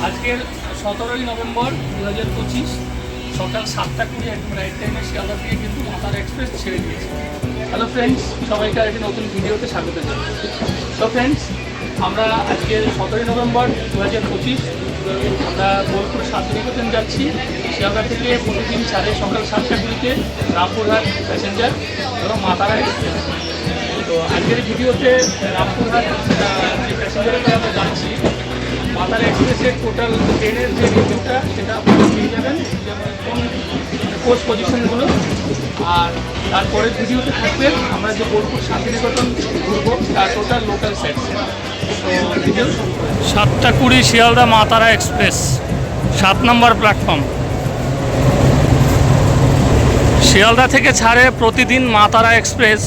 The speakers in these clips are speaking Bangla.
আজকের 17ই নভেম্বর 2025 সকাল 7:20 একদম রাইট টাইমে শিয়ালদা থেকে কিন্তু মাতারা এক্সপ্রেস ছেড়ে দিয়েছে। হ্যালো ফ্রেন্ডস, সবাইকে আরেকটি নতুন ভিডিওতে স্বাগত জানাই। তো ফ্রেন্ডস, আমরা আজকের 17ই নভেম্বর 2025 আমরা বোলপুর শান্তিনিকেতন যাচ্ছি। শিয়ালদা থেকে প্রতিদিন ছাড়ে সকাল 7:20-তে রামপুরহাট প্যাসেঞ্জার এবং মাতারা এক্সপ্রেস। তো আজকের ভিডিওতে রামপুরহাট যে প্যাসেঞ্জারে আমরা যাচ্ছি, মাতারা এক্সপ্রেসের টোটাল ট্রেনের যে রিভিউটা সেটা আপনারা পেয়ে যাবেন, কোন কোচ পজিশনগুলো। আর তারপরের ভিডিওতে থাকবে আমরা যে বোলপুর শান্তিনিকেতন ঘুরবো তার টোটাল লোকাল সাইট। তো ভিডিও 7:20 শিয়ালদা মাতারা এক্সপ্রেস 7 নম্বর প্ল্যাটফর্ম। শিয়ালদা থেকে ছাড়ে প্রতিদিন মাতারা এক্সপ্রেস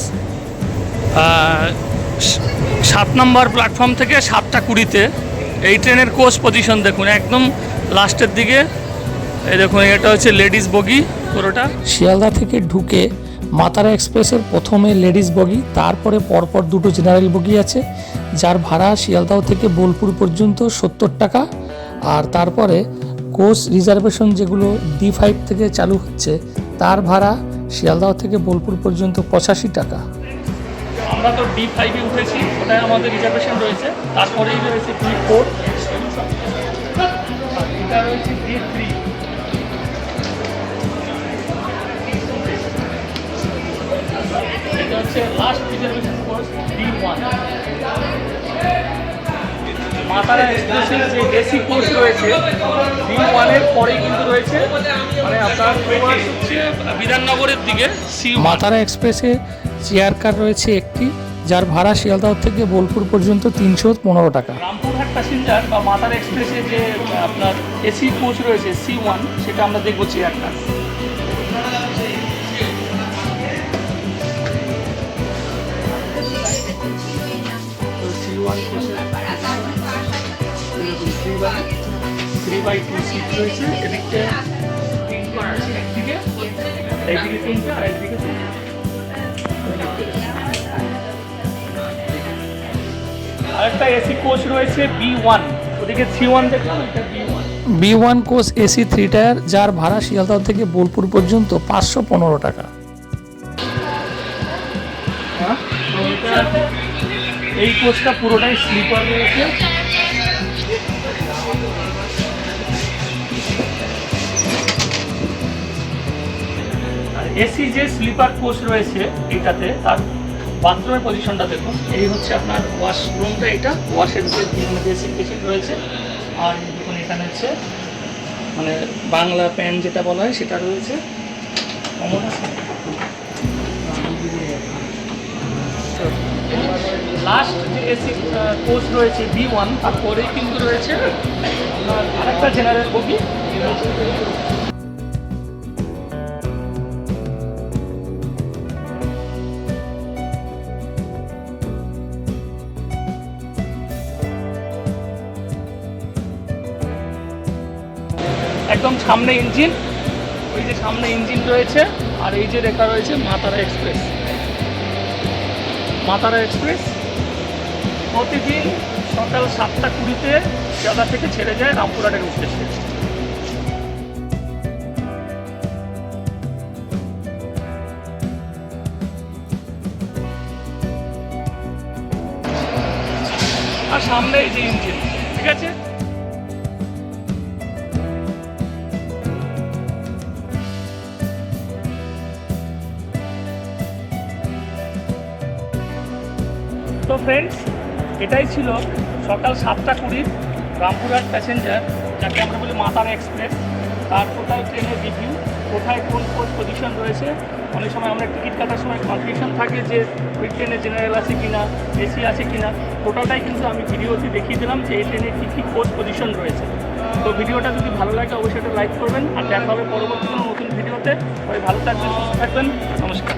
7 নম্বর প্ল্যাটফর্ম থেকে 7:20-তে। এই ট্রেনের কোচ পজিশন দেখুন, একদম লাস্টের দিকে। এই দেখুন, এটা হচ্ছে লেডিস বগি পুরোটা। শিয়ালদা থেকে ঢুকে মাতারা এক্সপ্রেসের প্রথমে লেডিস বগি, তারপরে পরপর দুটো জেনারেল বগি আছে, যার ভাড়া শিয়ালদাহ থেকে বোলপুর পর্যন্ত 70 টাকা। আর তারপরে কোচ রিজার্ভেশন যেগুলো D5 থেকে চালু হচ্ছে, তার ভাড়া শিয়ালদাহ থেকে বোলপুর পর্যন্ত 85 টাকা। আমরা তো D5-এ উঠেছি, ওটাই আমাদের রিজার্ভেশন রয়েছে। তারপরেই রয়েছে D4, এটা রয়েছে D3। এটা হচ্ছে লাস্ট রিজার্ভেশন কোর্স D1। মাতারা এক্সপ্রেসের যে এসি কোর্স রয়েছে D1-এর পরেই কিন্তু রয়েছে, মানে আপনার হচ্ছে বিধাননগরের দিকে মাতারা এক্সপ্রেসে চেয়ার কার রয়েছে একটি, যার ভাড়া শিয়ালদাহ থেকে বোলপুর পর্যন্ত 315 টাকা। রামপুরহাট প্যাসেঞ্জার বা মাতারা এক্সপ্রেসে যে আপনার এসি কোচ রয়েছে C1, সেটা আমরা দেখবো চেয়ার কার। C1 কোচের 3/2 সিট রয়েছে। এদিকটা 3টা আছে, একদিকে 3টা আর একদিকে 3টা। আরেকটা এসি কোচ রয়েছে B1, ওদিকে C1 দেখলাম, এটা B1 কোচ এসি 3 টায়ার, যার ভাড়া শিয়ালদাহ থেকে বোলপুর পর্যন্ত 515 টাকা। এই কোচটা পুরোটাই স্লিপার রয়েছে। আর এসি যে স্লিপার কোচ রয়েছে এইটাতে, তার বাথরুমের পজিশনটা দেখুন। এই হচ্ছে আপনার ওয়াশরুমটা, এটা ওয়াশের যে বেসিক বেসিক রয়েছে। আর দেখুন, এখানে হচ্ছে মানে বাংলা প্যান যেটা বলা হয় সেটা রয়েছে। লাস্ট যে এসি কোচ রয়েছে B1, তারপরেই কিন্তু রয়েছে আরেকটা জেনারেল বগি। একদম সামনে ইঞ্জিন, ওই যে সামনে ইঞ্জিন রয়েছে। আর এই যে লেখা রয়েছে মাতারা এক্সপ্রেস। মাতারা এক্সপ্রেস প্রতিদিন সকাল 7:20-তে শিয়ালদা থেকে ছেড়ে যায় রামপুরহাটের উদ্দেশ্যে। আর সামনে এই যে ইঞ্জিন, ঠিক আছে। তো ফ্রেন্ডস, এটাই ছিল সকাল 7:20 রামপুরহাট প্যাসেঞ্জার, যাকে আমরা বলি মাতারা এক্সপ্রেস, তার টোটাল ট্রেনের রিভিউ। কোথায় কোন কোচ পজিশন রয়েছে, অনেক সময় আমরা টিকিট কাটার সময় কনফিউশন থাকে যে ওই ট্রেনে জেনারেল আছে কিনা, এসি আছে কিনা। টোটালটাই কিন্তু আমি ভিডিওতে দেখিয়ে দিলাম যে এই ট্রেনে কী কী কোচ পজিশন রয়েছে। তো ভিডিওটা যদি ভালো লাগে অবশ্যই এটা লাইক করবেন। আর দেখা হবে পরবর্তী কোনো নতুন ভিডিওতে। সবাই ভালো থাকবেন, সুস্থ থাকবেন। নমস্কার।